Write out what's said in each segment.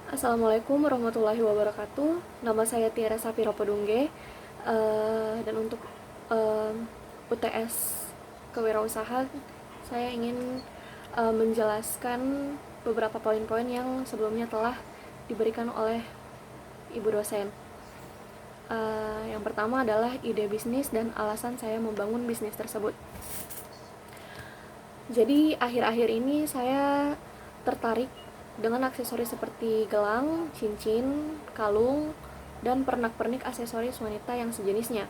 Assalamualaikum warahmatullahi wabarakatuh. Nama saya Tiara Safira Pedungge, dan untuk UTS Kewirausahaan, saya ingin menjelaskan beberapa poin-poin yang sebelumnya telah diberikan oleh ibu dosen. Yang pertama adalah ide bisnis dan alasan saya membangun bisnis tersebut. Jadi akhir-akhir ini saya tertarik dengan aksesoris seperti gelang, cincin, kalung, dan pernak-pernik aksesoris wanita yang sejenisnya.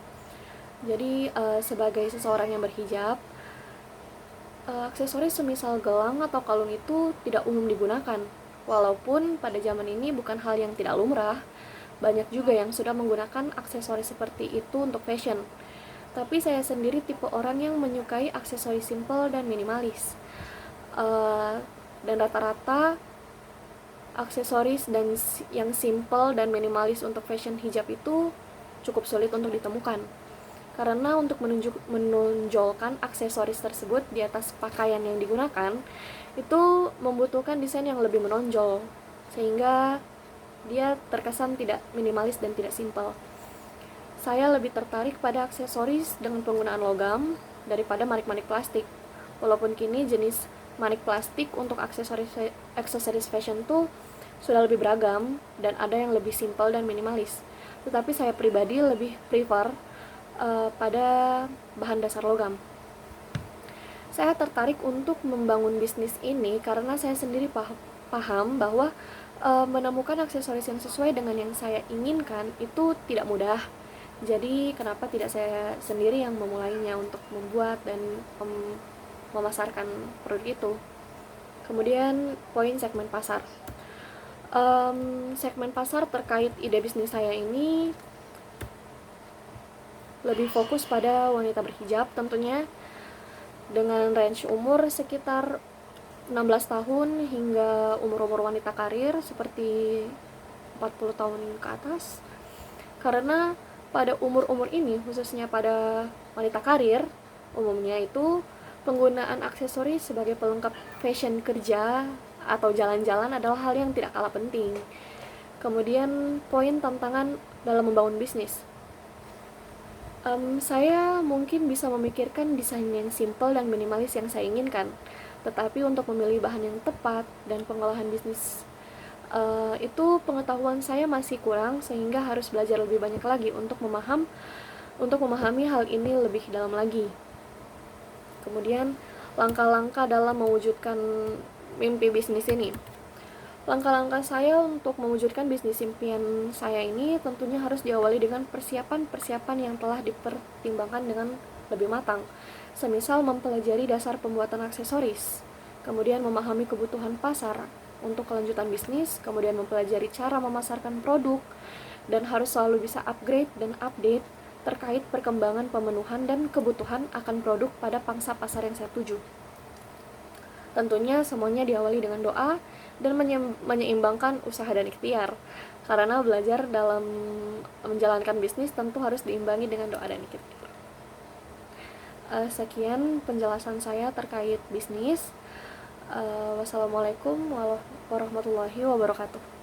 Jadi sebagai seseorang yang berhijab, aksesoris semisal gelang atau kalung itu tidak umum digunakan. Walaupun pada zaman ini bukan hal yang tidak lumrah, banyak juga yang sudah menggunakan aksesoris seperti itu untuk fashion. Tapi saya sendiri tipe orang yang menyukai aksesoris simple dan minimalis. Dan rata-rata aksesoris dan yang simple dan minimalis untuk fashion hijab itu cukup sulit untuk ditemukan. Karena untuk menonjolkan aksesoris tersebut di atas pakaian yang digunakan, itu membutuhkan desain yang lebih menonjol, sehingga dia terkesan tidak minimalis dan tidak simple. Saya lebih tertarik pada aksesoris dengan penggunaan logam daripada manik-manik plastik. Walaupun kini jenis manik plastik untuk aksesoris fashion tuh sudah lebih beragam dan ada yang lebih simple dan minimalis. Tetapi saya pribadi lebih prefer pada bahan dasar logam. Saya tertarik untuk membangun bisnis ini karena saya sendiri paham bahwa menemukan aksesoris yang sesuai dengan yang saya inginkan itu tidak mudah. Jadi kenapa tidak saya sendiri yang memulainya untuk membuat dan memasarkan produk itu. Kemudian poin segmen pasar. Segmen pasar terkait ide bisnis saya ini lebih fokus pada wanita berhijab tentunya, dengan range umur sekitar 16 tahun hingga umur-umur wanita karir seperti 40 tahun ke atas. Karena pada umur-umur ini, khususnya pada wanita karir, umumnya itu penggunaan aksesoris sebagai pelengkap fashion kerja atau jalan-jalan adalah hal yang tidak kalah penting. Kemudian poin tantangan dalam membangun bisnis. Saya mungkin bisa memikirkan desain yang simple dan minimalis yang saya inginkan, tetapi untuk memilih bahan yang tepat dan pengolahan bisnis itu pengetahuan saya masih kurang, sehingga harus belajar lebih banyak lagi untuk memahami hal ini lebih dalam lagi. Kemudian langkah-langkah dalam mewujudkan mimpi bisnis ini. Langkah-langkah saya untuk mewujudkan bisnis impian saya ini tentunya harus diawali dengan persiapan-persiapan yang telah dipertimbangkan dengan lebih matang. Semisal mempelajari dasar pembuatan aksesoris, kemudian memahami kebutuhan pasar untuk kelanjutan bisnis, kemudian mempelajari cara memasarkan produk, dan harus selalu bisa upgrade dan update terkait perkembangan pemenuhan dan kebutuhan akan produk pada pangsa pasar yang saya tuju. Tentunya semuanya diawali dengan doa dan menyeimbangkan usaha dan ikhtiar, karena belajar dalam menjalankan bisnis tentu harus diimbangi dengan doa dan ikhtiar. Sekian penjelasan saya terkait bisnis. Wassalamualaikum warahmatullahi wabarakatuh.